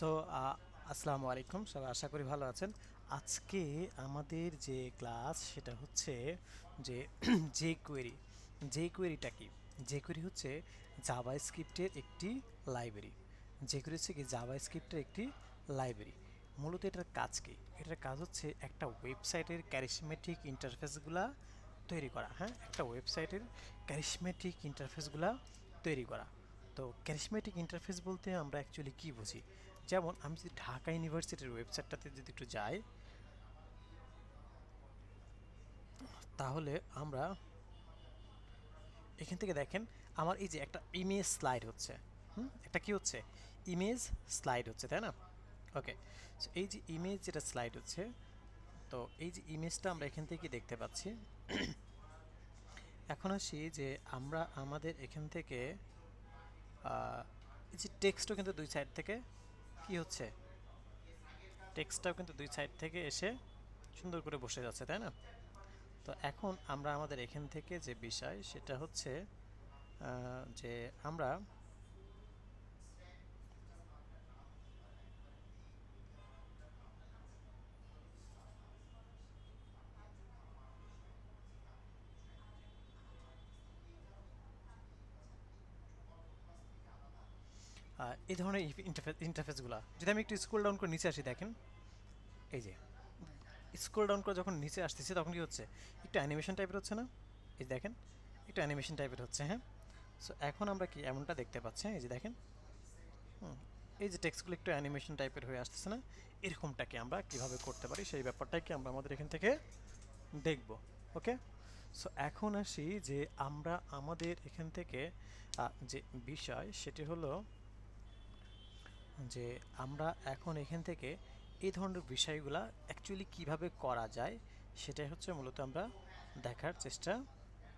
So আসসালামু আলাইকুম, সবাই আশা করি ভালো আছেন। আজকে আমাদের যে ক্লাস সেটা হচ্ছে যে জে কোয়েরি। জে কোয়েরিটা কি? জে কোয়েরি হচ্ছে জাভা স্ক্রিপ্টের একটি লাইব্রেরি। জে কোয়েরি হচ্ছে কি জাভা স্ক্রিপ্টের একটি লাইব্রেরি। মূলত এটার কাজ কি? এটার কাজ হচ্ছে একটা ওয়েবসাইটের ক্যারিসমেটিক ইন্টারফেসগুলা তৈরি করা। হ্যাঁ, একটা ওয়েবসাইটের ক্যারিসমেটিক ইন্টারফেসগুলা তৈরি করা। তো ক্যারিসমেটিক ইন্টারফেস বলতে আমরা অ্যাকচুয়ালি কী বুঝি? যেমন আমি যদি ঢাকা ইউনিভার্সিটির ওয়েবসাইটটাতে যদি একটু যাই, তাহলে আমরা এখান থেকে দেখেন আমার এই যে একটা ইমেজ স্লাইড হচ্ছে। একটা কি হচ্ছে? ইমেজ স্লাইড হচ্ছে, তাই না? ওকে, সো এই যে ইমেজ যেটা স্লাইড হচ্ছে, তো এই যে ইমেজটা আমরা এখান থেকে দেখতে পাচ্ছি। এখন আসি যে আমরা আমাদের এখান থেকে এই যে টেক্সটও কিন্তু দুই সাইড থেকে কি হচ্ছে, টেক্সটটাও কিন্তু দুই সাইড থেকে এসে সুন্দর করে বসে যাচ্ছে, তাই না? তো এখন আমরা আমাদের এখান থেকে যে বিষয় সেটা হচ্ছে যে আমরা এই ধরনের ইন্টারফেসগুলো যদি আমি একটু স্ক্রল ডাউন করে নিচে আসি, দেখেন এই যে স্ক্রল ডাউন করে যখন নিচে আসতেছি তখন কি হচ্ছে, একটু অ্যানিমেশন টাইপের হচ্ছে না? এই যে দেখেন, একটু অ্যানিমেশন টাইপের হচ্ছে। হ্যাঁ, সো এখন আমরা কি এমনটা দেখতে পাচ্ছি, এই যে দেখেন, হুম, এই যে টেক্সটগুলো একটু অ্যানিমেশন টাইপের হয়ে আসতেছে না? এরকমটাকে আমরা কিভাবে করতে পারি সেই ব্যাপারটাই কি আমরা আমাদের এখান থেকে দেখব। ওকে, সো এখন আসি যে আমরা আমাদের এখান থেকে যে বিষয় সেটি হলো যে আমরা এখন এখান থেকে এই ধরনের বিষয়গুলা অ্যাকচুয়ালি কিভাবে করা যায় সেটাই হচ্ছে মূলত আমরা দেখার চেষ্টা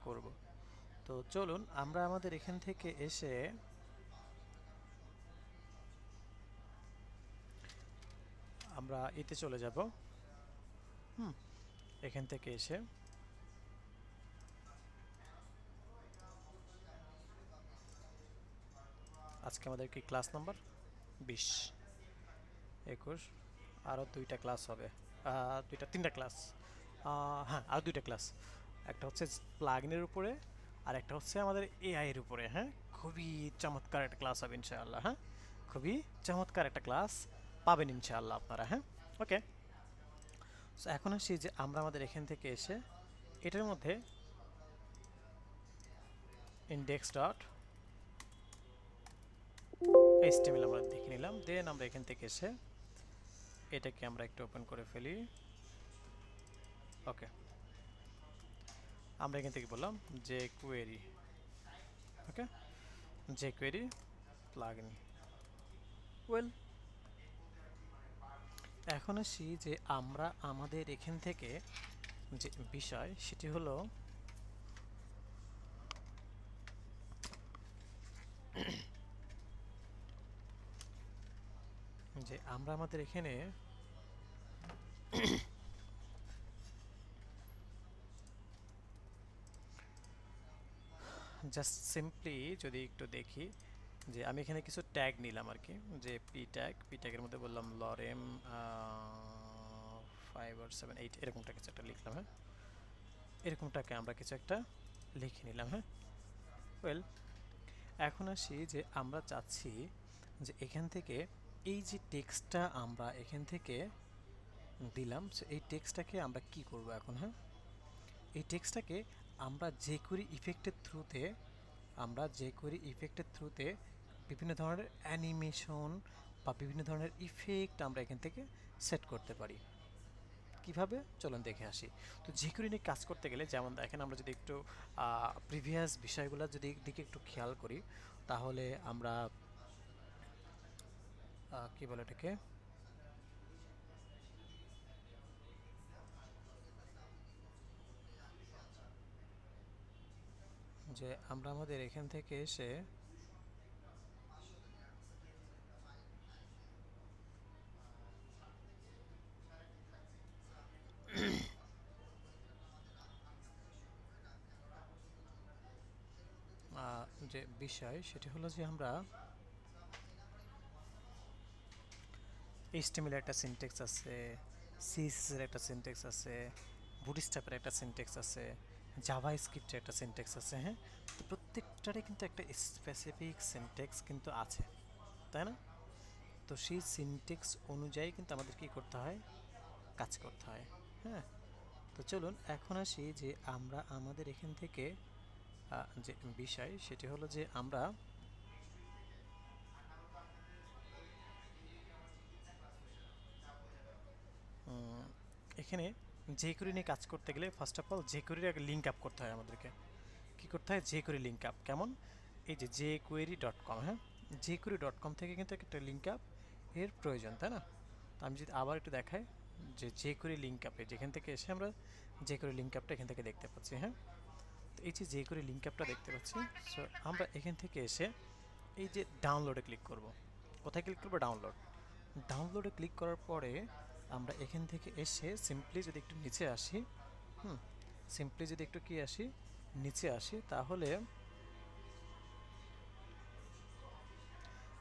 করব। তো চলুন আমরা আমাদের এখান থেকে এসে আমরা এতে চলে যাব। হুম, এখান থেকে এসে আজকে আমাদের কি ক্লাস নাম্বার 20, 21, আরও দুইটা ক্লাস হবে। তিনটা ক্লাস, হ্যাঁ আর দুইটা ক্লাস। একটা হচ্ছে প্লাগইনের উপরে, আর একটা হচ্ছে আমাদের এআই এর উপরে। হ্যাঁ, খুবই চমৎকার একটা ক্লাস হবে ইনশাআল্লাহ। হ্যাঁ, খুবই চমৎকার একটা ক্লাস পাবেন ইনশাআল্লাহ আপনারা। হ্যাঁ, ওকে, সো এখন আসি যে আমরা আমাদের এখান থেকে এসে এটার মধ্যে ইন্ডেক্স ডট এইচটিএমএল আমরা দেখে নিলাম। দেন আমরা এখান থেকে এসে এটাকে আমরা একটু ওপেন করে ফেলি। ওকে, আমরা এখান থেকে বললাম যে কোয়েরি। ওকে, যে কোয়েরি প্লাগইন। ওয়েল, এখন আসি যে আমরা আমাদের এখান থেকে যে বিষয় সেটি হলো যে আমরা আমাদের এখানে জাস্ট সিম্পলি যদি একটু দেখি যে আমি এখানে কিছু ট্যাগ নিলাম আর কি, যে পি ট্যাগের মধ্যে বললাম লরেম 5 or 7 8 এরকমটা কিছু একটা লিখলাম। হ্যাঁ, এরকমটাকে আমরা কিছু একটা লিখে নিলাম। হ্যাঁ, ওয়েল, এখন আসি যে আমরা চাচ্ছি যে এখান থেকে এই যে টেক্সটটা আমরা এখান থেকে দিলাম, সো এই টেক্সটটাকে আমরা কি করব এখন? হ্যাঁ, এই টেক্সটটাকে আমরা যে করি ইফেক্টের থ্রুতে, আমরা যে করি ইফেক্টের থ্রুতে বিভিন্ন ধরনের অ্যানিমেশন বা বিভিন্ন ধরনের ইফেক্ট আমরা এখান থেকে সেট করতে পারি। কিভাবে চলুন দেখে আসি। তো যে করি নিয়ে কাজ করতে গেলে যেমন দেখেন, আমরা যদি একটু প্রিভিয়াস বিষয়গুলো যদি দিকে একটু খেয়াল করি, তাহলে আমরা কি বলে এটাকে, যে আমরা আমাদের এখান থেকে এসে যে বিষয় সেটি হলো যে আমরা এইচটিএমএল একটা সিনট্যাক্স আছে, সিএসএস এর একটা সিনট্যাক্স আছে, বুটস্ট্র্যাপের একটা সিনট্যাক্স আছে, জাভা স্ক্রিপ্টের একটা সিনট্যাক্স আছে। হ্যাঁ, তো প্রত্যেকটারই কিন্তু একটা স্পেসিফিক সিনট্যাক্স কিন্তু আছে, তাই না? তো সেই সিনট্যাক্স অনুযায়ী কিন্তু আমাদের কী করতে হয়, কাজ করতে হয়। হ্যাঁ, তো চলুন এখন আসি যে আমরা আমাদের এখান থেকে যে বিষয় সেটি হলো যে আমরা এখানে jQuery নিয়ে কাজ করতে গেলে ফার্স্ট অফ অল jQuery আগে লিঙ্ক আপ করতে হয় আমাদেরকে। কী করতে হয়, jQuery লিঙ্ক আপ। কেমন? এই যে jQuery.com, হ্যাঁ, jQuery.com থেকে কিন্তু একটা লিঙ্ক আপ এর প্রয়োজন, তাই না? তো আমি যদি আবার একটু দেখাই যে jQuery লিঙ্ক আপে যেখান থেকে এসে আমরা jQuery লিঙ্ক আপটা এখান থেকে দেখতে পাচ্ছি। হ্যাঁ, তো এই যে jQuery লিঙ্ক আপটা দেখতে পাচ্ছি, সো আমরা এখান থেকে এসে এই যে ডাউনলোডে ক্লিক করব। কোথায় ক্লিক করব? ডাউনলোড। ডাউনলোডে ক্লিক করার পরে আমরা এখান থেকে এসে সিম্পলি যদি একটু নিচে আসি, সিম্পলি যদি একটু কি আসি, নিচে আসি, তাহলে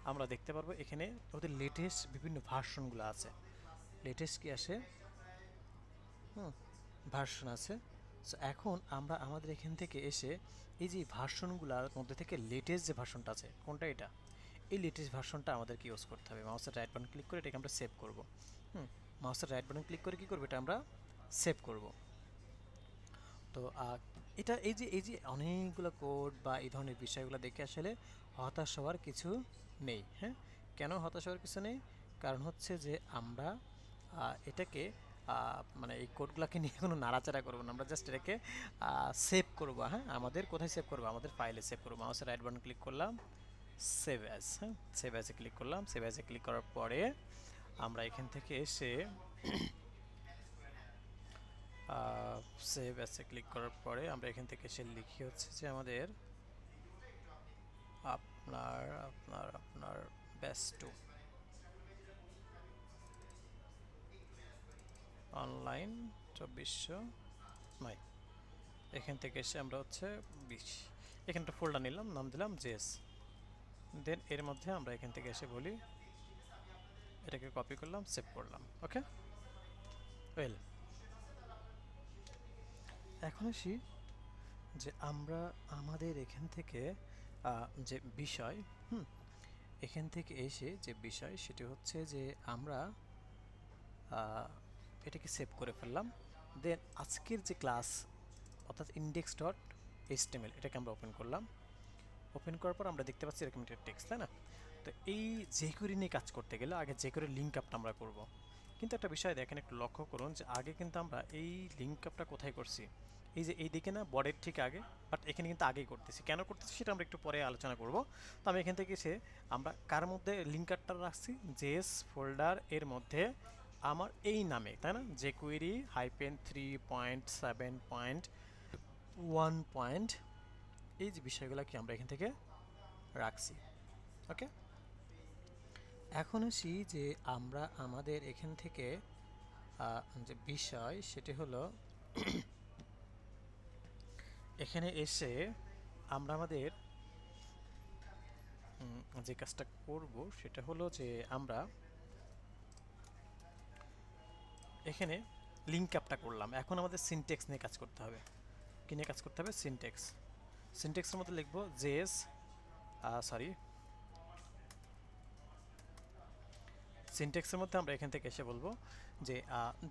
আমরা দেখতে পারবো এখানে ওদের লেটেস্ট বিভিন্ন ভার্সনগুলো আছে। লেটেস্ট কি আসে, ভার্সন আছে। সো এখন আমরা আমাদের এখান থেকে এসে এই যে ভার্সনগুলোর মধ্যে থেকে লেটেস্ট যে ভার্সনটা আছে, কোনটা এটা, এই লেটেস্ট ভার্সনটা আমাদেরকে ইউজ করতে হবে। মাউসের রাইট বাটন ক্লিক করে এটাকে আমরা সেভ করব। মাউসের রাইট বাটন ক্লিক করে কি করব, এটা আমরা সেভ করব। তো এটা এই যে অনেকগুলো কোড বা এই ধরনের বিষয়গুলো দেখে আসলে হতাশ হওয়ার কিছু নেই। হ্যাঁ, কেন হতাশ হওয়ার কিছু নেই? কারণ হচ্ছে যে আমরা এটাকে মানে এই কোডগুলোকে নিয়ে কোনো নাড়াচাড়া করবো না, আমরা জাস্ট এটাকে সেভ করবো। হ্যাঁ, আমাদের কোথায় সেভ করবো, আমাদের ফাইলে সেভ করবো। মাউসের রাইট বাটন ক্লিক করলাম, সেভ অ্যাজ। হ্যাঁ, সেভ অ্যাজে ক্লিক করলাম। সেভ অ্যাজে ক্লিক করার পরে আমরা এখান থেকে এসে সেভ অ্যাসে ক্লিক করার পরে আমরা এখান থেকে এসে লিখি হচ্ছে যে আমাদের আপনার আপনার আপনার বেস্ট অনলাইন 2400 এখান থেকে এসে আমরা হচ্ছে 20 এখানটা ফোল্ডার নিলাম, নাম দিলাম জেস। দেন এর মধ্যে আমরা এখান থেকে এসে বলি, এটাকে কপি করলাম, সেভ করলাম। ওকে, ওয়েল, এখন আসি যে আমরা আমাদের এখান থেকে যে বিষয়, এখান থেকে এসে যে বিষয় সেটি হচ্ছে যে আমরা এটাকে সেভ করে ফেললাম। দেন আজকের যে ক্লাস অর্থাৎ ইন্ডেক্স ডট এইচটিএমএল এটাকে আমরা ওপেন করলাম। ওপেন করার পর আমরা দেখতে পাচ্ছি এরকম একটা টেক্সট, তাই না? তো এই jQuery নিয়ে কাজ করতে গেলে আগে jQuery লিঙ্ক আপটা আমরা করব। কিন্তু একটা বিষয় দেখেন, একটু লক্ষ্য করুন যে আগে কিন্তু আমরা এই লিঙ্ক আপটা কোথায় করছি, এই যে এইদিকে না, বডির ঠিক আগে, বাট এখানে কিন্তু আগেই করতেছি। কেন করতেছি সেটা আমরা একটু পরে আলোচনা করব। তো আমি এখান থেকে এসে আমরা কার মধ্যে লিঙ্ক আপটা রাখছি, জেএস ফোল্ডার এর মধ্যে আমার এই নামে, তাই না, jQuery -3.7.1 এই যে বিষয়গুলো কি আমরা এখান থেকে রাখছি। ওকে, এখন আসি যে আমরা আমাদের এখান থেকে যে বিষয় সেটি হলো এখানে এসে আমরা আমাদের যে কাজটা করব সেটা হলো যে আমরা এখানে লিঙ্ক আপটা করলাম। এখন আমাদের সিনট্যাক্স নিয়ে কাজ করতে হবে। কি নিয়ে কাজ করতে হবে? সিনট্যাক্স। সিনট্যাক্সের মধ্যে লিখব জেএস, সরি, সিনট্যাক্সের মধ্যে আমরা এখান থেকে এসে বলবো যে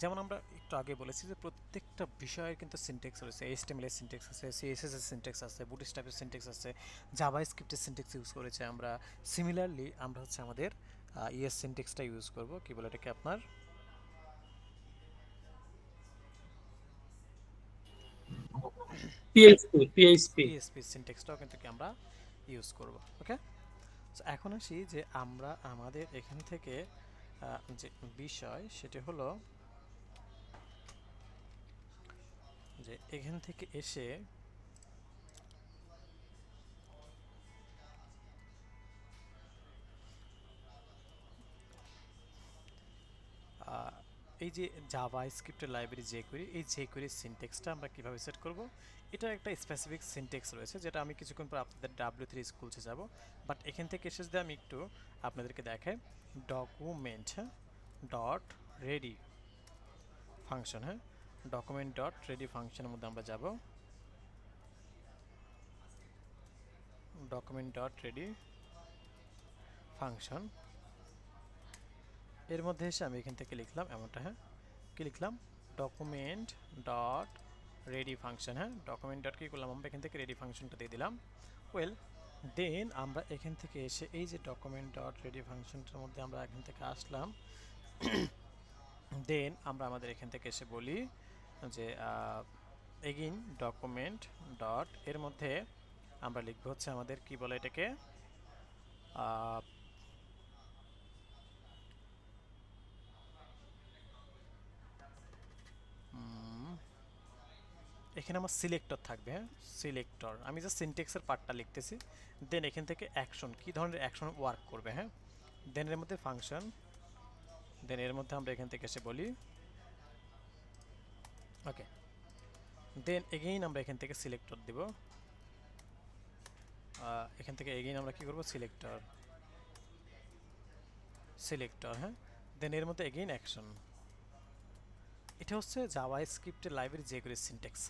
যেমন আমরা একটু আগে বলেছি যে প্রত্যেকটা বিষয়ের কিন্তু সিনট্যাক্স রয়েছে। এইচটিএমএল এর সিনট্যাক্স আছে, সিএসএস এর সিনট্যাক্স আছে, বুটস্ট্র্যাপের সিনট্যাক্স আছে, জাভা স্ক্রিপ্টের সিনট্যাক্স ইউজ করেছে আমরা। সিমিলারলি আমরা হচ্ছে আমাদের ইএস সিনট্যাক্সটা ইউজ করব। কি বলে এটাকে, আপনার পিএইচপি। পিএসপি সিনট্যাক্সটাও কিন্তু কি আমরা ইউজ করব। ওকে, সো এখন আসি যে আমরা আমাদের এখান থেকে যে বিষয় সেটি হলো যে এখান থেকে এসে এই যে জাভা স্ক্রিপ্টের লাইব্রেরি jQuery, এই jQuery সিনট্যাক্সটা আমরা কিভাবে সেট করব, এটা একটা স্পেসিফিক সিনট্যাক্স রয়েছে যেটা আমি কিছুক্ষণ পর আপনাদের W3 স্কুলসে যাব। বাট এখান থেকে এসে যদি আমি একটু আপনাদেরকে দেখাই, ডকুমেন্ট, হ্যাঁ, ডট রেডি ফাংশন, হ্যাঁ, ডকুমেন্ট ডট রেডি ফাংশনের মধ্যে আমরা যাব, ডকুমেন্ট ডট রেডি ফাংশন। এর মধ্যে এসে আমি এখান থেকে লিখলাম এমনটা, হ্যাঁ, কি লিখলাম, ডকুমেন্ট ডট রেডি ফাংশন, হ্যাঁ, ডকুমেন্ট ডট কি করলাম আমরা এখান থেকে রেডি ফাংশনটা দিয়ে দিলাম। ওয়েল দেন আমরা এখান থেকে এসে এই যে ডকুমেন্ট ডট রেডি ফাংশনটার মধ্যে আমরা এখান থেকে আসলাম, দেন আমরা আমাদের এখান থেকে এসে বলি যে এগেইন ডকুমেন্ট ডট এর মধ্যে আমরা লিখবো হচ্ছে আমাদের কি বলে এটাকে, এখানে আমার সিলেক্টর থাকবে, হ্যাঁ, সিলেক্টর, আমি জাস্ট সিনটেক্সের পার্টটা লিখতেছি। দেন এখান থেকে অ্যাকশন, কী ধরনের অ্যাকশন ওয়ার্ক করবে, হ্যাঁ, দেন এর মধ্যে ফাংশন, দেন এর মধ্যে আমরা এখান থেকে এসে বলি ওকে, দেন এগেইন আমরা এখান থেকে সিলেক্টর দিব, এখান থেকে এগেইন আমরা কি করব, সিলেক্টর, সিলেক্টর, হ্যাঁ, দেন এর মধ্যে এগেইন অ্যাকশন। এটা হচ্ছে জাভা স্ক্রিপ্টের লাইব্রেরি jQuery সিনট্যাক্স।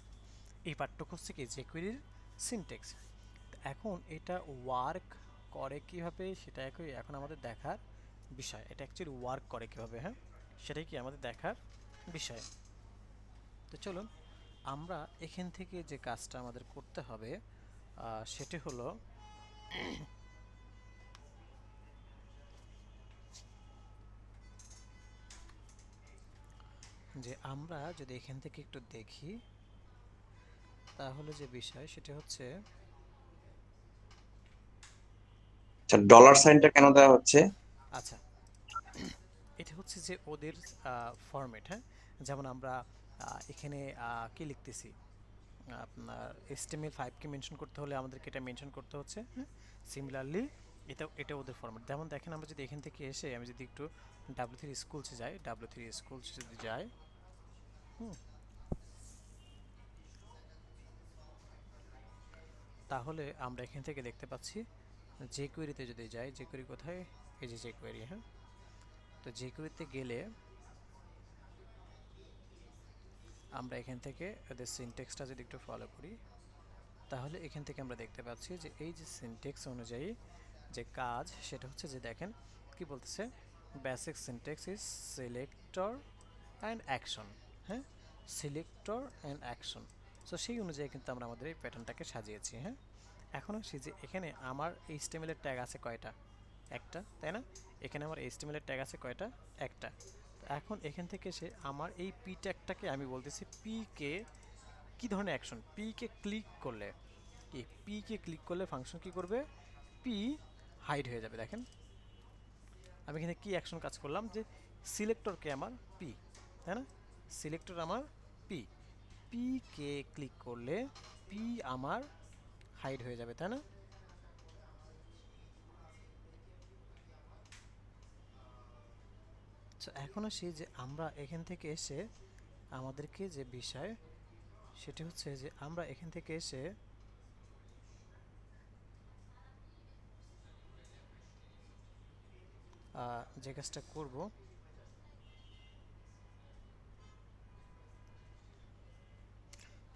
এই পার্টটুকু হচ্ছে কি jQuery সিনট্যাক্স। এখন এটা ওয়ার্ক করে কিভাবে সেটা এখন আমাদের দেখার বিষয়, এটা অ্যাকচুয়ালি ওয়ার্ক করে কিভাবে, হ্যাঁ, সেটাই কি আমাদের দেখার বিষয়। তো চলুন আমরা এখান থেকে যে কাজটা আমাদের করতে হবে সেটি হলো যে আমরা যদি এখান থেকে একটু দেখি তাহলে যে বিষয় সেটা হচ্ছে, আচ্ছা, ডলার সাইনটা কেন দেওয়া হচ্ছে? আচ্ছা, এটা হচ্ছে যে ওদের ফরম্যাট, হ্যাঁ, যেমন আমরা এখানে কি লিখতেছি, আপনার HTML5 কে মেনশন করতে হলে আমাদেরকে এটা মেনশন করতে হচ্ছে, হ্যাঁ, সিমিলারলি এটা ওদের ফরম্যাট। যেমন দেখেন আমরা যদি এখান থেকে এসে আমি যদি একটু W3 স্কুলসে যাই, W3 স্কুলস যদি যাই, হুম, তাহলে আমরা এখান থেকে দেখতে পাচ্ছি jQuery-তে যদি যাই, jQuery কোথায়, এই যে jQuery, হ্যাঁ, তো jQuery-তে গেলে আমরা এখান থেকে এদের সিনট্যাক্সটা যদি একটু ফলো করি তাহলে এখান থেকে আমরা দেখতে পাচ্ছি যে এই যে সিনট্যাক্স অনুযায়ী যে কাজ সেটা হচ্ছে যে দেখেন কি বলতেছে, basic syntax is selector and action, হ্যাঁ, সিলেক্টর অ্যান্ড অ্যাকশন। সো সেই অনুযায়ী কিন্তু আমরা আমাদের এই প্যাটার্নটাকে সাজিয়েছি, হ্যাঁ। এখন আসি যে এখানে আমার HTML এর ট্যাগ আছে কয়টা, একটা, তাই না, এখানে আমার HTML এর ট্যাগ আছে কয়টা, একটা। এখন এখান থেকে এসে আমার এই পি ট্যাগটাকে আমি বলতেছি পি কে কি ধরনের অ্যাকশন, পি কে ক্লিক করলে কি, পি কে ক্লিক করলে ফাংশন কি করবে, পি হাইড হয়ে যাবে। দেখেন আমি এখানে কি অ্যাকশন কাজ করলাম, যে সিলেক্টরকে আমার পি, তাই না, সিলেক্টর আমার পি, পি কে ক্লিক করলে পি আমার হাইড হয়ে যাবে, তাই না। তো এখন আসি যে আমরা এখান থেকে এসে আমাদেরকে যে বিষয় সেটি হচ্ছে যে আমরা এখান থেকে এসে যে কাজটা করব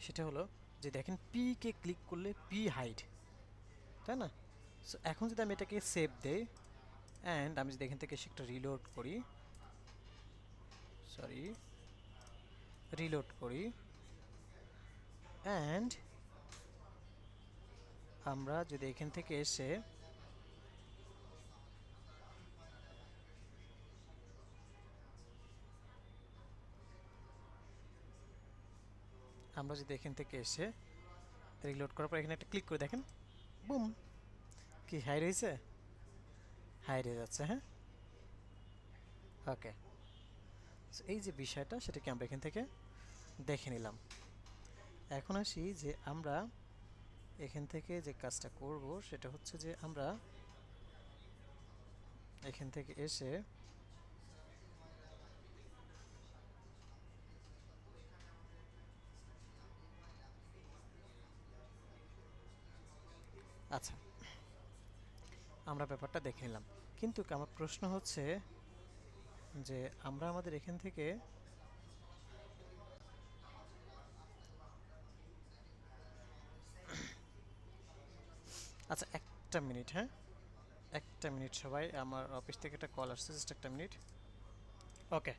সেটা হলো যে দেখেন পি কে ক্লিক করলে পি হাইড, তাই না। সো এখন যদি আমি এটাকে সেভ দেই অ্যান্ড আমি যদি এখান থেকে এসে একটা রিলোড করি, সরি, রিলোড করি, অ্যান্ড আমরা যদি এখান থেকে এসে আমরা যদি এখান থেকে এসে রিলোড করার পর এখানে একটা ক্লিক করে দেখেন, বুম, কি হাইড হয়েছে, হাইড হয়ে যাচ্ছে, হ্যাঁ, ওকে। এই যে বিষয়টা সেটাকে আমরা এখান থেকে দেখে নিলাম। এখন আসি যে আমরা এখান থেকে যে কাজটা করব সেটা হচ্ছে যে আমরা এখান থেকে এসে আচ্ছা আমরা ব্যাপারটা দেখে নিলাম, কিন্তু আমার প্রশ্ন হচ্ছে যে আমরা আমাদের এখান থেকে আচ্ছা একটা মিনিট, হ্যাঁ একটা মিনিট সবাই, আমার অফিস থেকে একটা কল আসছে, জাস্ট একটা মিনিট। ওকে,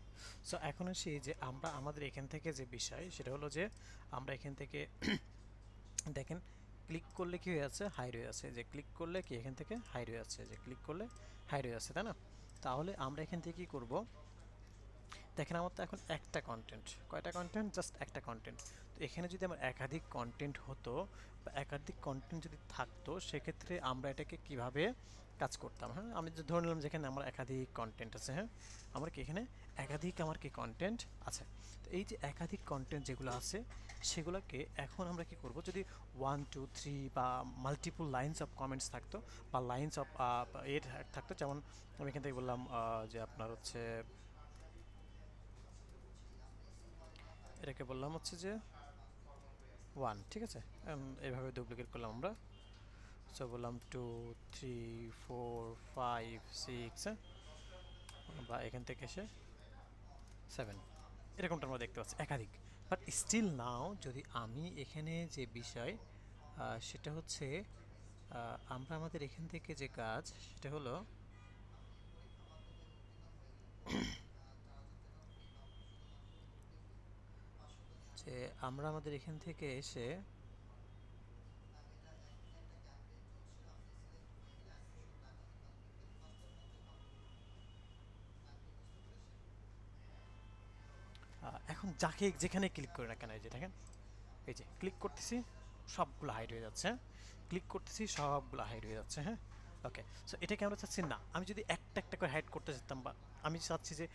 সো এখন আসি যে আমরা আমাদের এখান থেকে যে বিষয় সেটা হলো যে আমরা এখান থেকে দেখেন ক্লিক করলে কি হয়ে আছে, হাইড হয়ে আছে, যে ক্লিক করলে কি এখান থেকে হাইড হয়ে আছে, যে ক্লিক করলে হাইড হয়ে আছে, তাই না? তাহলে আমরা এখান থেকে কি করব, দেখেন আমার তো এখন একটা কন্টেন্ট, কয়টা কন্টেন্ট, জাস্ট একটা কন্টেন্ট। তো এখানে যদি আমার একাধিক কন্টেন্ট হতো বা একাধিক কন্টেন্ট যদি থাকতো, সেক্ষেত্রে আমরা এটাকে কিভাবে কাজ করতাম, হ্যাঁ আমি যে ধরে নিলাম যেখানে আমার একাধিক কন্টেন্ট আছে, হ্যাঁ আমার কি এখানে একাধিক আমার কি কন্টেন্ট আছে। তো এই যে একাধিক কন্টেন্ট যেগুলো আছে সেগুলোকে এখন আমরা কি করব, যদি 1 2 3 বা মাল্টিপল লাইনস অফ কমেন্টস থাকতো বা লাইনস অফ এর থাকতো, যেমন আমি এখান থেকে বললাম যে আপনার হচ্ছে এটাকে বললাম হচ্ছে যে 1, ঠিক আছে, এইভাবে ডুপ্লিকেট করলাম আমরা। সো বললাম 2 3 4 5 6, হ্যাঁ বা এখান থেকে এসে 7, এরকমটা আমরা দেখতে পাচ্ছি একাধিক। বাট স্টিল নাও যদি আমি এখানে যে বিষয় সেটা হচ্ছে আমরা আমাদের এখান থেকে যে কাজ সেটা হলো যে আমরা আমাদের এখান থেকে এসে এখন যাকে যেখানে ক্লিক করি না কেন, এই যে দেখেন, এই যে ক্লিক করতেছি সবগুলো হাইড হয়ে যাচ্ছে, ক্লিক করতেছি সবগুলো হাইড হয়ে যাচ্ছে, হ্যাঁ ওকে। সো এটাকে আমরা চাচ্ছি না, আমি যদি একটা একটা করে হাইড করতে চাইতাম, বা আমি চাচ্ছি যে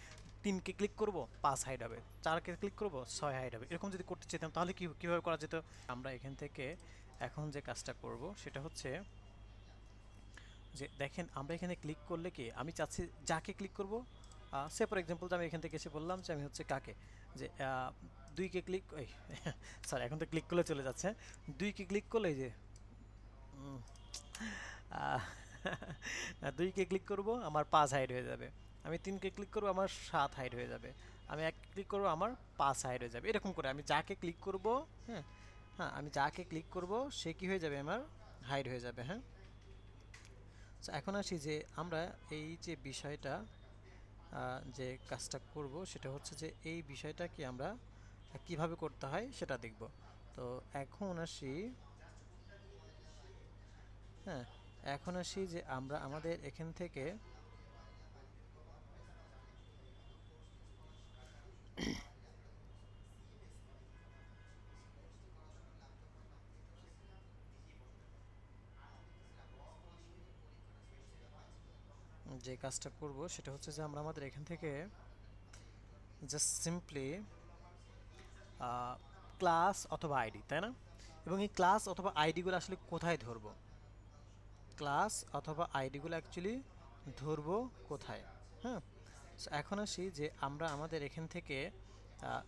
3কে ক্লিক করব 5 হাইড হবে, 4কে ক্লিক করব 6 হাইড হবে, এরকম যদি করতে চাইতাম তাহলে কীভাবে করা যেত? আমরা এখান থেকে এখন যে কাজটা করব সেটা হচ্ছে যে দেখেন আমরা এখানে ক্লিক করলে কি আমি চাচ্ছি যাকে ক্লিক করব, সে ফর এক্সাম্পল আমি এখান থেকে এসে বললাম যে আমি হচ্ছে কাকে, যে 2কে ক্লিক ওই সরি এখন তো ক্লিক করলে চলে যাচ্ছে, 2কে ক্লিক করলে এই যে উম, আহ, 2কে ক্লিক করব আমার 5 হাইড হয়ে যাবে, আমি 3কে ক্লিক করব আমার 7 হাইড হয়ে যাবে, আমি 1 ক্লিক করব আমার 5 হাইড হয়ে যাবে, এরকম করে আমি যাকে ক্লিক করব, হ্যাঁ হ্যাঁ আমি যাকে ক্লিক করব সে কি হয়ে যাবে, আমার হাইড হয়ে যাবে, হ্যাঁ। তো এখন আসি যে আমরা এই যে বিষয়টা যে কাজটা করব সেটা হচ্ছে যে এই বিষয়টা কি আমরা কিভাবে করতে হয় সেটা দেখব। তো এখন আসি, হ্যাঁ এখন আসি যে আমরা আমাদের এখান থেকে যে কাজটা করব সেটা হচ্ছে যে আমরা আমাদের এখান থেকে জাস্ট সিম্পলি ক্লাস অথবা আইডি, তাই না? এবং এই ক্লাস অথবা আইডিগুলো আসলে কোথায় ধরবো, ক্লাস অথবা আইডিগুলো অ্যাকচুয়ালি ধরবো কোথায়, হ্যাঁ। সো এখন আসি যে আমরা আমাদের এখান থেকে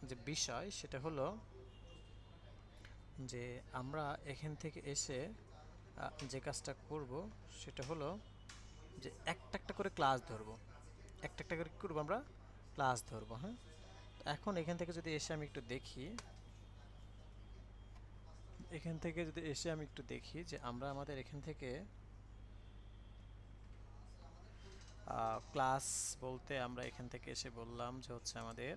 যে বিষয় সেটা হলো যে আমরা এখান থেকে এসে যে কাজটা করব সেটা হলো যে একটা একটা করে ক্লাস ধরবো, একটা একটা করে কী করবো আমরা, ক্লাস ধরবো, হ্যাঁ। তো এখন এখান থেকে যদি এসে আমি একটু দেখি, এখান থেকে যদি এসে আমি একটু দেখি যে আমরা আমাদের এখান থেকে ক্লাস বলতে আমরা এখান থেকে এসে বললাম যে হচ্ছে আমাদের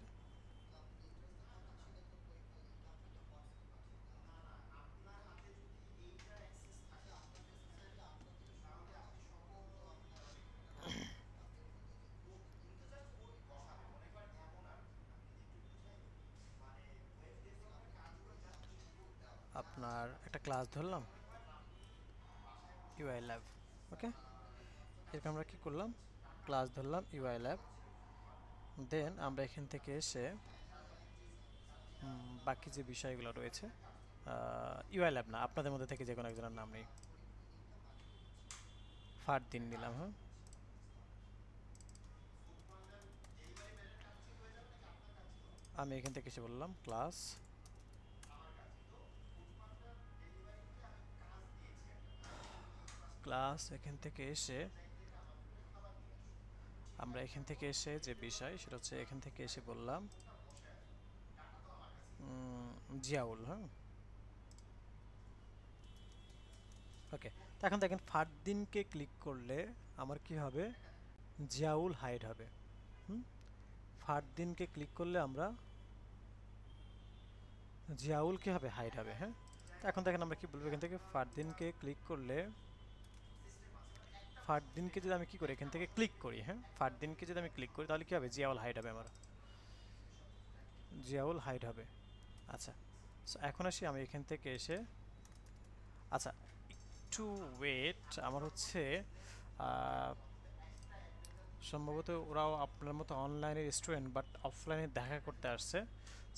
আপনার একটা ক্লাস ধরলাম ইউআই ল্যাব, ওকে। এরকম আমরা কি করলাম, ক্লাস ধরলাম ইউআই ল্যাব, দেন আমরা এখান থেকে এসে বাকি যে বিষয়গুলো রয়েছে, ইউআই ল্যাব না, আপনাদের মধ্যে থেকে যে কোনো একজনের নাম নেই, ফারদিন নিলাম, হ্যাঁ। আমি এখান থেকে এসে বললাম ক্লাস, ক্লাস এখান থেকে এসে আমরা এখান থেকে এসে যে বিষয় সেটা হচ্ছে এখান থেকে এসে বললাম জিয়াউল, হ্যাঁ ওকে। তো এখন দেখেন ফারদিনকে ক্লিক করলে আমার কি হবে, জিয়াউল হাইড হবে। হুম, ফারদিনকে ক্লিক করলে আমরা জিয়াউল কি হবে, হাইড হবে। হ্যাঁ, তো এখন দেখেন আমরা কি বলবো, এখান থেকে ফারদিনকে ক্লিক করলে, ফারদিনকে যদি আমি কি করি এখান থেকে ক্লিক করি, হ্যাঁ ফারদিনকে যদি আমি ক্লিক করি তাহলে কি হবে, জিয়াউল হাইড হবে, আমার জিয়াউল হাইড হবে। আচ্ছা, সো এখন আসি আমি এখান থেকে এসে, আচ্ছা একটু ওয়েট, আমার হচ্ছে সম্ভবত ওরাও আপনার মতো অনলাইনের স্টুডেন্ট বাট অফলাইনে দেখা করতে আসছে।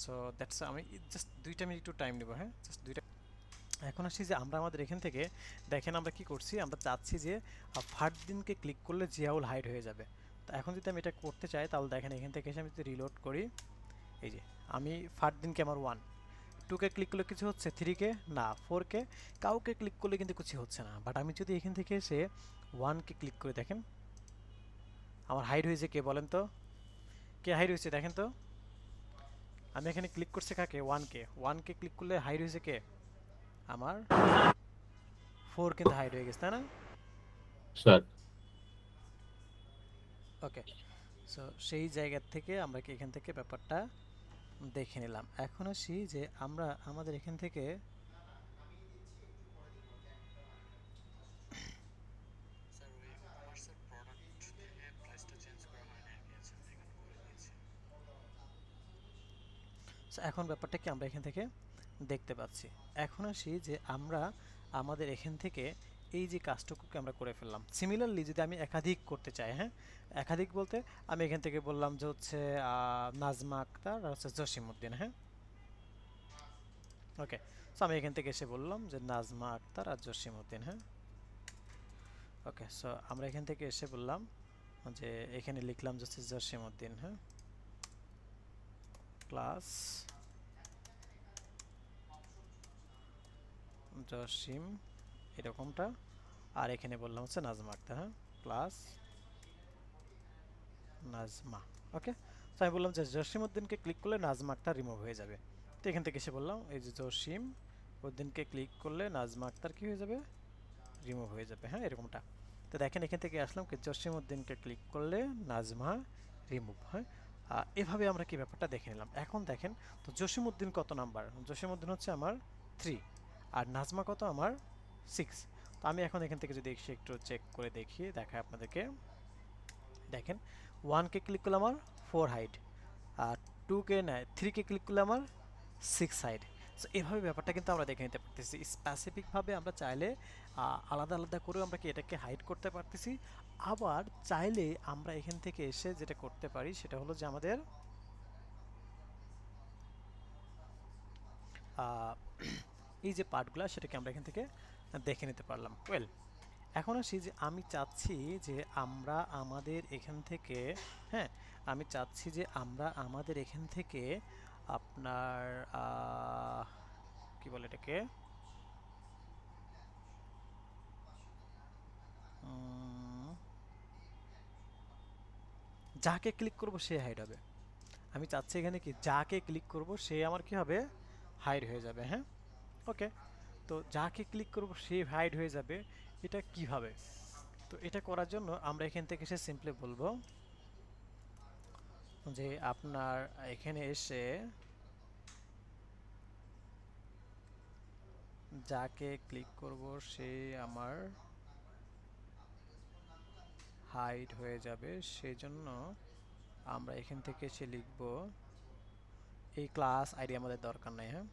সো দ্যাটস, আমি জাস্ট 2 মিনিট একটু টাইম নেবো, হ্যাঁ জাস্ট 2টা। এখন আসি যে আমরা আমাদের এখান থেকে দেখেন আমরা কি করছি, আমরা চাচ্ছি যে ফারদিনকে ক্লিক করলে জিয়াউল হাইড হয়ে যাবে। তো এখন যদি আমি এটা করতে চাই তাহলে দেখেন এখান থেকে এসে আমি যদি রিলোড করি, এই যে আমি ফারদিনকে আমার 1, 2কে ক্লিক করলে কিছু হচ্ছে, 3কে না, 4কে কাউকে ক্লিক করলে কিন্তু কিছু হচ্ছে না। বাট আমি যদি এখান থেকে এসে 1কে ক্লিক করে দেখেন আমার হাইড হয়েছে, কে বলেন তো, কে হাইড হয়েছে দেখেন তো। আমি এখানে ক্লিক করছি কাকে, 1কে ক্লিক করলে হাইড হয়েছে কে, আমার 4 কিন্তু হাইড হয়ে গেছে, তাই না? স্যার ওকে, সো সেই জায়গা থেকে আমরা কি এখান থেকে ব্যাপারটা দেখে নিলাম। এখন আসি যে আমরা আমাদের এখান থেকে So, এখন ব্যাপারটা কি আমরা এখান থেকে দেখতে পাচ্ছি। এখন আসি যে আমরা আমাদের এখান থেকে এই যে কাজটুকুকে আমরা করে ফেললাম। সিমিলারলি যদি আমি একাধিক করতে চাই, হ্যাঁ একাধিক বলতে আমি এখান থেকে বললাম যে হচ্ছে নাজমা আক্তার আর হচ্ছে জসিমউদ্দিন, হ্যাঁ ওকে। সো আমি এখান থেকে এসে বললাম যে নাজমা আক্তার আর জসিমউদ্দিন, হ্যাঁ ওকে। সো আমরা এখান থেকে এসে বললাম যে এখানে লিখলাম যে হচ্ছে জসিমউদ্দিন, হ্যাঁ ক্লাস জসিম এরকমটা, আর এখানে বললাম হচ্ছে নাজমা আক্তার, হ্যাঁ ক্লাস নাজমা, ওকে। তো আমি বললাম যে জসিম উদ্দিনকে ক্লিক করলে নাজমা আক্তার রিমুভ হয়ে যাবে। তো এখান থেকে এসে বললাম এই যে জসিম উদ্দিনকে ক্লিক করলে নাজমা আক্তার কি হয়ে যাবে, রিমুভ হয়ে যাবে, হ্যাঁ এরকমটা। তো দেখেন এখান থেকে আসলাম কি জসিম উদ্দিনকে ক্লিক করলে নাজমা রিমুভ, হ্যাঁ এভাবে আমরা কি ব্যাপারটা দেখে নিলাম। এখন দেখেন তো জসিম উদ্দিন কত নাম্বার, জসিম উদ্দিন হচ্ছে আমার 3 আর নাজমা কত আমার 6। তো আমি এখন এখান থেকে যদি একটু চেক করে দেখি, দেখায় আপনাদেরকে, দেখেন 1কে ক্লিক করলে আমার 4 হাইড, আর 2কে নেয় 3কে ক্লিক করলে আমার 6 হাইড। সো এভাবে ব্যাপারটা কিন্তু আমরা দেখে নিতে পারতেছি। স্পেসিফিকভাবে আমরা চাইলে আলাদা আলাদা করেও আমরা কি এটাকে হাইড করতে পারতেছি। আবার চাইলে আমরা এখান থেকে এসে যেটা করতে পারি সেটা হলো যে আমাদের এই যে পার্টগুলো সেটাকে আমরা এখান থেকে দেখে নিতে পারলাম। ওয়েল, এখন আসি যে আমি চাচ্ছি যে আমরা আমাদের এখান থেকে, হ্যাঁ আমি চাচ্ছি যে আমরা আমাদের এখান থেকে আপনার কি বলে এটাকে, যাকে ক্লিক করব সে হাইড হবে। আমি চাচ্ছি এখানে কি যাকে ক্লিক করব সে আমার কি হবে, হাইড হয়ে যাবে, হ্যাঁ ওকে। তো যাকে ক্লিক করব সে হাইড হয়ে যাবে, এটা কিভাবে? তো এটা করার জন্য আমরা এখান থেকে এসে সিম্পলি বলবো যে আপনার এখানে এসে যাকে ক্লিক করব সে আমার হাইড হয়ে যাবে, সেজন্য আমরা এখান থেকে এসে লিখব এই ক্লাস আইডি আমাদের দরকার নাই, হ্যাঁ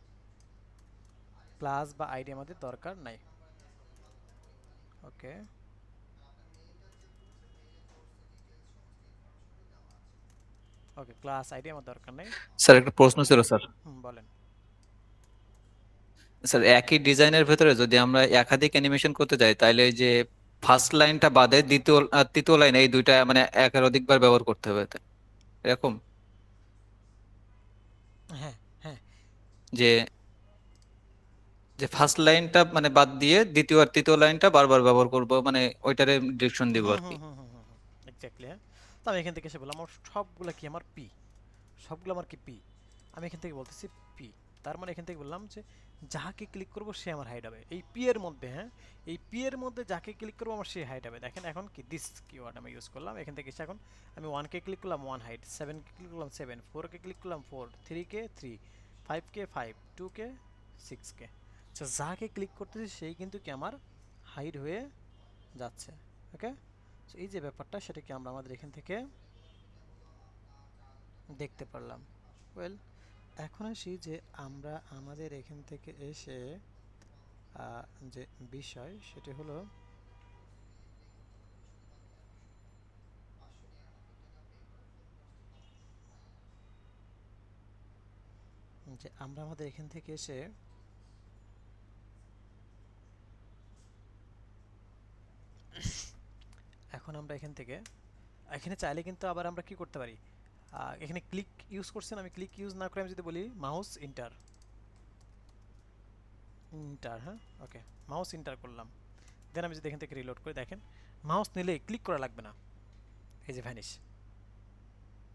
ক্লাস বা আইডি আমাদের দরকার নাই, ওকে ওকে ক্লাস আইডি আমার দরকার নেই। স্যার একটা প্রশ্ন ছিল স্যার। বলেন। স্যার একই ডিজাইনের ভেতরে যদি আমরা একাধিক অ্যানিমেশন করতে যাই তাহলে এই যে ফার্স্ট লাইনটা বাদে দ্বিতীয় আর তৃতীয় লাইন এই দুইটা মানে একের অধিকবার ব্যবহার করতে হবে এরকম, হ্যাঁ হ্যাঁ যে যে ফার্স্ট লাইনটা মানে বাদ দিয়ে দ্বিতীয় আর তৃতীয় লাইনটা বারবার ব্যবহার করব, মানে ওইটারে ডিরেকশন দিব হুম আর কি। হুম হুম হুম হুম এক্স্যাক্টলি, হ্যাঁ। তো আমি এখান থেকে এসে বললাম আমার সবগুলো কি আমার পি, সবগুলো আমার কি পি, আমি এখান থেকে বলতেছি পি। তার মানে এখান থেকে বললাম যে যাকে ক্লিক করব সে আমার হাইড হবে এই পি এর মধ্যে। হ্যাঁ, এই পি এর মধ্যে যাকে ক্লিক করবো আমার সে হাইড হবে। দেখেন এখন কি দিস কিওয়ার্ড আমি ইউজ করলাম এখান থেকে এসে, এখন আমি 1কে ক্লিক করলাম 1 হাইড, 7কে ক্লিক করলাম 7, 4কে ক্লিক করলাম 4, 3কে 3, 5কে 5, 2কে 6কে। আচ্ছা, যাকে ক্লিক করতেছি সেই কিন্তু কি আমার হাইড হয়ে যাচ্ছে। ওকে, সো এই যে ব্যাপারটা সেটা কি আমরা আমাদের এখান থেকে দেখতে পারলাম। ওয়েল, এখন আসি যে আমরা আমাদের এখান থেকে এসে যে বিষয় সেটি হলো যে আমরা আমাদের এখান থেকে এসে এখন আমরা এখান থেকে এখানে চাইলে কিন্তু আবার আমরা কি করতে পারি, এখানে ক্লিক ইউজ করছেন, আমি ক্লিক ইউজ না করে আমি যদি বলি মাউস ইন্টার ইন্টার, হ্যাঁ ওকে, মাউস ইন্টার করলাম, দেন আমি যদি এখান থেকে রিলোড করি দেখেন মাউস নিলেই ক্লিক করা লাগবে না, এই যে ভ্যানিশ,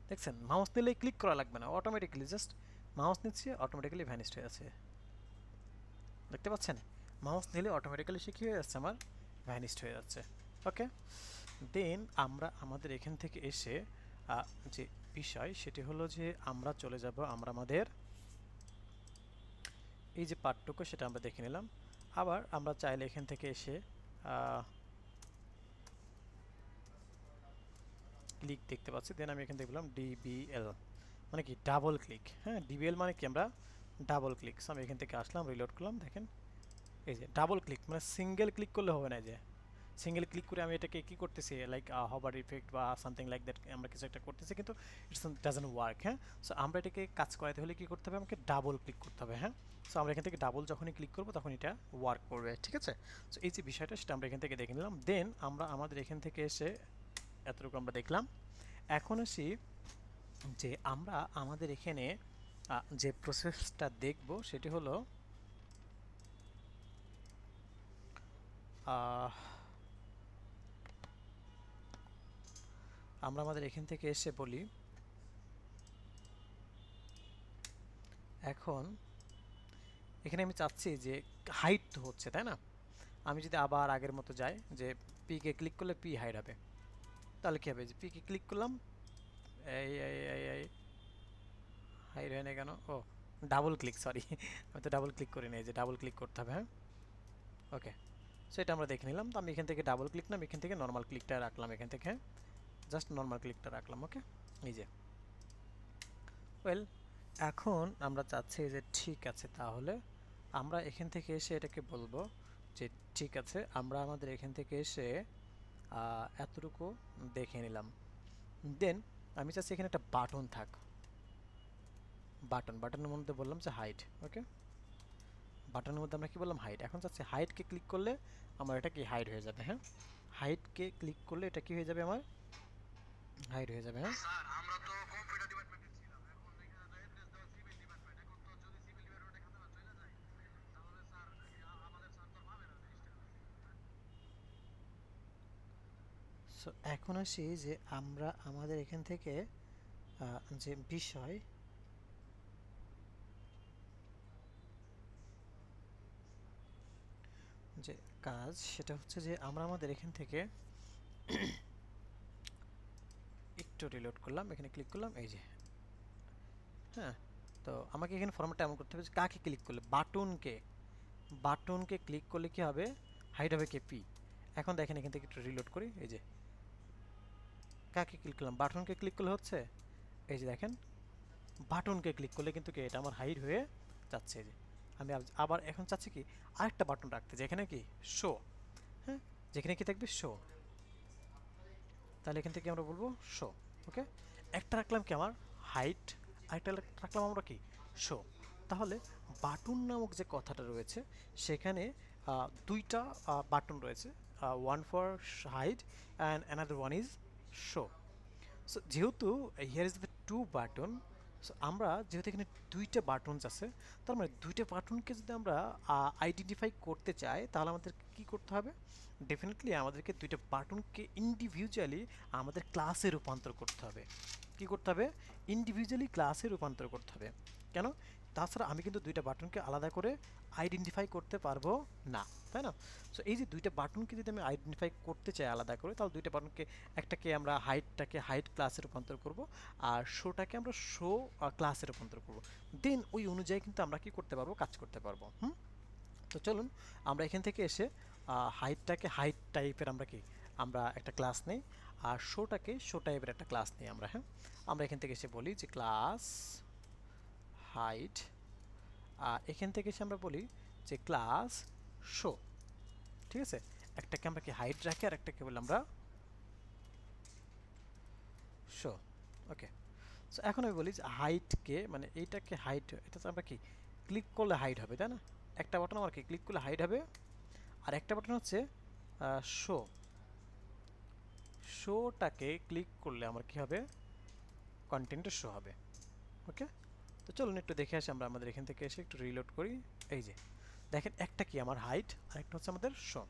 দেখছেন মাউস নিলেই ক্লিক করা লাগবে না, অটোমেটিক্যালি জাস্ট মাউস নিচ্ছে অটোমেটিক্যালি ভ্যানিশড হয়ে আছে, দেখতে পাচ্ছেন মাউস নিলে অটোমেটিক্যালি সে কী হয়ে যাচ্ছে আমার ভ্যানিশড হয়ে যাচ্ছে। ওকে, দেন আমরা আমাদের এখান থেকে এসে যে বিষয় সেটি হলো যে আমরা চলে যাব আমরা আমাদের এই যে পার্টটুকু সেটা আমরা দেখে নিলাম। আবার আমরা চাইলে এখান থেকে এসে ক্লিক দেখতে পাচ্ছি, দেন আমি এখান থেকে বললাম ডিবিএল মানে কি ডাবল ক্লিক। হ্যাঁ, ডিবিএল মানে কি আমরা ডাবল ক্লিক। সো আমি এখান থেকে আসলাম, রিলোড করলাম, দেখেন এই যে ডাবল ক্লিক মানে সিঙ্গেল ক্লিক করলে হবে না, যে সিঙ্গেল ক্লিক করে আমি এটাকে কি করতেছি লাইক হবার ইফেক্ট বা সামথিং লাইক দ্যাট আমরা কিছু একটা করতেছি, কিন্তু ইটস ডাজন্ট ওয়ার্ক। হ্যাঁ, সো আমরা এটাকে কাজ করাতে হলে কি করতে হবে, আমাকে ডাবল ক্লিক করতে হবে। হ্যাঁ, সো আমরা এখান থেকে ডাবল যখনই ক্লিক করবো তখন এটা ওয়ার্ক করবে, ঠিক আছে। সো এই যে বিষয়টা সেটা আমরা এখান থেকে দেখে নিলাম। দেন আমরা আমাদের এখান থেকে এসে এতটুকু আমরা দেখলাম। এখন আসি যে আমরা আমাদের এখানে যে প্রসেসটা দেখব সেটি হলো আমরা আমাদের এখান থেকে এসে বলি এখন এখানে আমি চাচ্ছি যে হাইট তো হচ্ছে, তাই না? আমি যদি আবার আগের মতো যাই যে পিকে ক্লিক করলে পি হাইড হবে, তাহলে কী হবে, যে পিকে ক্লিক করলাম এই এই এই এই হাইড হয় না কেন, ও ডাবল ক্লিক, সরি আমি তো ডাবল ক্লিক করি নাই, যে ডাবল ক্লিক করতে হবে। হ্যাঁ, ওকে, সেটা আমরা দেখে নিলাম। তো আমি এখান থেকে ডাবল ক্লিক না, আমি এখান থেকে নর্মাল ক্লিকটা রাখলাম, এখান থেকে জাস্ট নর্মাল ক্লিকটা রাখলাম। ওকে, এই যে ওয়েল, এখন আমরা চাচ্ছি যে ঠিক আছে, তাহলে আমরা এখান থেকে এসে এটাকে বলবো যে ঠিক আছে, আমরা আমাদের এখান থেকে এসে এতটুকু দেখে নিলাম। দেন আমি চাচ্ছি এখানে একটা বাটন থাক, বাটনের মধ্যে বললাম যে হাইট। ওকে, বাটনের মধ্যে আমরা কি বললাম হাইট। এখন চাচ্ছি হাইটকে ক্লিক করলে আমার এটা কি হাইড হয়ে যাবে। হ্যাঁ, হাইটকে ক্লিক করলে এটা কি হয়ে যাবে, আমার হাইড হয়ে যাবে। হ্যাঁ, সো এখন আসি যে আমরা আমাদের এখান থেকে যে বিষয় যে কাজ সেটা হচ্ছে যে আমরা আমাদের এখান থেকে একটু রিলোড করলাম, এখানে ক্লিক করলাম, এই যে হ্যাঁ, তো আমাকে এখানে ফরম্যাটটা এমন করতে হবে যে কাকে ক্লিক করলে, বাটনকে ক্লিক করলে কি হবে, হাইড হবে কে পি। এখন দেখেন এখান থেকে একটু রিলোড করি, এই যে কাকে ক্লিক করলাম, বাটনকে ক্লিক করলে হচ্ছে, এই যে দেখেন বাটনকে ক্লিক করলে কিন্তু কি এটা আমার হাইড হয়ে যাচ্ছে। এই যে আমি আবার এখন চাচ্ছি কি আরেকটা বাটন রাখতে, যেখানে কি শো, হ্যাঁ যেখানে কি থাকবে শো, তাহলে এখান থেকে আমরা বলবো শো। ওকে, একটা রাখলাম কি আমার হাইট, আরেকটা রাখলাম আমরা কি শো। তাহলে বাটন নামক যে কথাটা রয়েছে সেখানে দুইটা বাটন রয়েছে, one for height and another one is show. So যেহেতু here is the two button, so আমরা যেহেতু এখানে দুইটা বাটনস আছে, তার মানে দুইটা বাটনকে যদি আমরা আইডেন্টিফাই করতে চাই তাহলে আমাদের কি করতে হবে? ডেফিনেটলি আমাদেরকে দুইটা বাটনকে ইন্ডিভিজুয়ালি আমাদের ক্লাসে রূপান্তর করতে হবে। কি করতে হবে? ইন্ডিভিজুয়ালি ক্লাসে রূপান্তর করতে হবে। কেন? তাছাড়া আমি কিন্তু দুইটা বাটনকে আলাদা করে আইডেন্টিফাই করতে পারবো না, তাই না? সো এই যে দুইটা বাটনকে যদি আমি আইডেন্টিফাই করতে চাই আলাদা করে, তাহলে দুইটা বাটনকে, একটাকে আমরা হাইটটাকে হাইট ক্লাসে রূপান্তর করব, আর শোটাকে আমরা শো ক্লাসে রূপান্তর করব। দেন ওই অনুযায়ী কিন্তু আমরা কি করতে পারবো? কাজ করতে পারবো। তো চলুন আমরা এখান থেকে এসে হাইটটাকে হাইট টাইপের আমরা একটা ক্লাস নেই, আর শোটাকে শো টাইপের একটা ক্লাস নেই আমরা। হ্যাঁ, আমরা এখান থেকে এসে বলি যে ক্লাস হাইট, আর এখান থেকে এসে আমরা বলি যে ক্লাস শো। ঠিক আছে, একটাকে আমরা কি হাইট রাখি আর একটাকে বলি আমরা শো। ওকে, সো এখন আমি বলি যে হাইটকে, মানে এইটাকে হাইট, এটা তো আমরা কি ক্লিক করলে হাইট হবে, তাই না? একটা বাটন আমার কি ক্লিক করলে হাইট হবে, আর একটা বাটন হচ্ছে শো। শোটাকে ক্লিক করলে আমার কি হবে? কন্টেন্টের শো হবে। ওকে, তো চলুন একটু দেখে আসি আমরা আমাদের এখান থেকে এসে একটু রিলোড করি। এই যে দেখেন, একটা কি আমার হাইট আর একটা হচ্ছে আমাদের শো।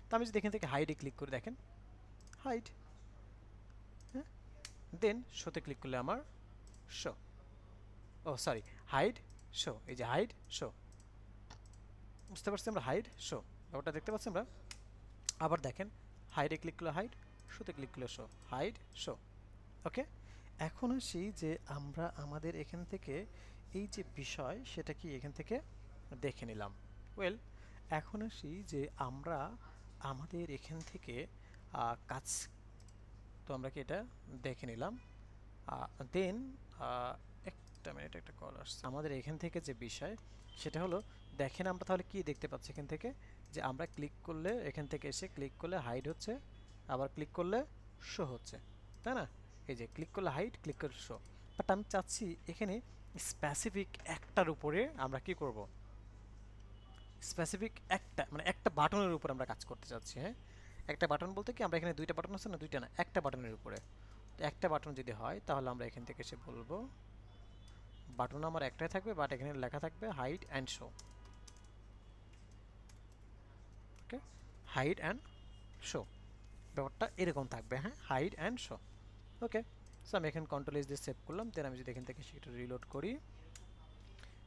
তো আমি যদি এখান থেকে হাইটে ক্লিক করি, দেখেন হাইট, হ্যাঁ, দেন শোতে ক্লিক করলে আমার শো, ও সরি, হাইড শো। এই যে হাইড শো, বুঝতে পারছি আমরা? হাইড শো ব্যাপারটা দেখতে পাচ্ছি আমরা। আবার দেখেন, হাইডে ক্লিক করলে হাইড, শোতে ক্লিক করলে শো, হাইড শো। ওকে, এখন আসি যে আমরা আমাদের এখান থেকে এই যে বিষয় সেটা কি এখান থেকে দেখে নিলাম। ওয়েল, এখন আসি যে আমরা আমাদের এখান থেকে কাজ, তো আমরা কি এটা দেখে নিলাম। দেন একটা মিনিট, একটা কল আসছে আমাদের এখান থেকে। যে বিষয় সেটা হলো, দেখেন আমরা তাহলে কি দেখতে পাচ্ছি এখান থেকে, যে আমরা ক্লিক করলে এখান থেকে এসে ক্লিক করলে হাইড হচ্ছে, আবার ক্লিক করলে শো হচ্ছে, তাই না? এই যে ক্লিক করলে হাইড, ক্লিক করলে শো। বাট আমি চাচ্ছি এখানে স্পেসিফিক একটার উপরে আমরা কি করব? স্পেসিফিক একটা, মানে একটা বাটনের উপর আমরা কাজ করতে চাচ্ছি। হ্যাঁ, একটা বাটন বলতে কি, আমরা এখানে দুইটা বাটন আছে না, দুইটা না, একটা বাটনের উপরে। তো একটা বাটন যদি হয় তাহলে আমরা এখান থেকে এসে বলবো বাটন আমার একটাই থাকবে, বাট এখানে লেখা থাকবে hide and show. Okay, hide and show ব্যাপারটা এরকম থাকবে। হ্যাঁ, hide and show. Okay, so আমি এখানে কন্ট্রোল এস দিয়ে সেভ করলাম। দেন আমি যদি এখান থেকে সেটা রিলোড করি,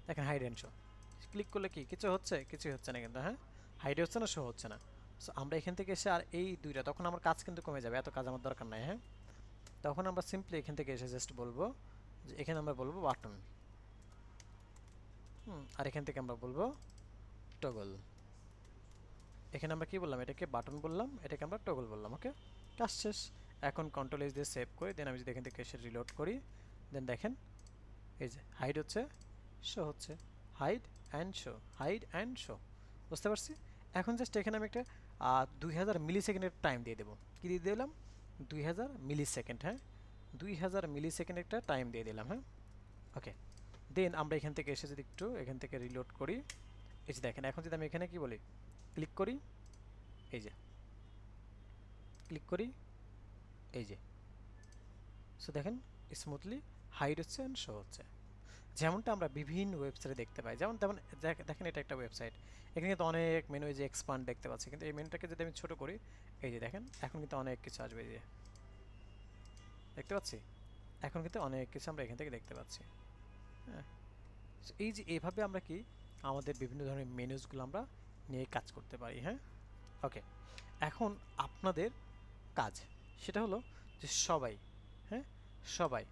দেখেন হাইড অ্যান্ড শো ক্লিক করলে কি কিছু হচ্ছে? কিছুই হচ্ছে না কিন্তু। হ্যাঁ, হাইড হচ্ছে না, শো হচ্ছে না। সো আমরা এখান থেকে এসে আর এই দুইটা, তখন আমার কাজ কিন্তু কমে যাবে, এত কাজ আমার দরকার নাই। হ্যাঁ, তখন আমরা সিম্পলি এখান থেকে এসে জাস্ট বলবো যে এখানে আমরা বলবো বাটন, আর এখান থেকে আমরা বলবো টগল। এখানে আমরা কি বললাম? এটাকে বাটন বললাম, এটাকে আমরা টগল বললাম। ওকে, কাজ শেষ। এখন কন্ট্রোল এস দিয়ে সেভ করি। দেন আমি যদি এখান থেকে এসে রিলোড করি, দেন দেখেন এই যে হাইড হচ্ছে, শো হচ্ছে, hide and show, hide and show. বুঝতে পারছি? এখন জাস্ট এখানে আমি একটা 2000 মিলি সেকেন্ডের টাইম দিয়ে দেবো। কী দিয়ে দিলাম? 2000 মিলি সেকেন্ড। হ্যাঁ, 2000 মিলি সেকেন্ড একটা টাইম দিয়ে দিলাম। হ্যাঁ, ওকে, দেন আমরা এখান থেকে এসে যদি একটু এখান থেকে রিলোড করি, এই যে দেখেন, এখন যদি আমি এখানে কি বলি, ক্লিক করি, এই যে ক্লিক করি, এই যে, সো দেখেন স্মুথলি হাইড হচ্ছে অ্যান্ড শো হচ্ছে, যেমনটা আমরা বিভিন্ন ওয়েবসাইটে দেখতে পাই। যেমন তেমন দেখেন, এটা একটা ওয়েবসাইট, এখানে কিন্তু অনেক মেনু, এই যে এক্সপান্ড দেখতে পাচ্ছি, কিন্তু এই মেনুটাকে যদি আমি ছোট করি, এই যে দেখেন এখন কিন্তু অনেক কিছু আসবে। এই যে দেখতে পাচ্ছি, এখন কিন্তু অনেক কিছু আমরা এখান থেকে দেখতে পাচ্ছি। হ্যাঁ, এই যে এইভাবে আমরা কি আমাদের বিভিন্ন ধরনের মেনুসগুলো আমরা নিয়ে কাজ করতে পারি। হ্যাঁ, ওকে, এখন আপনাদের কাজ সেটা হলো যে সবাই, হ্যাঁ, সবাই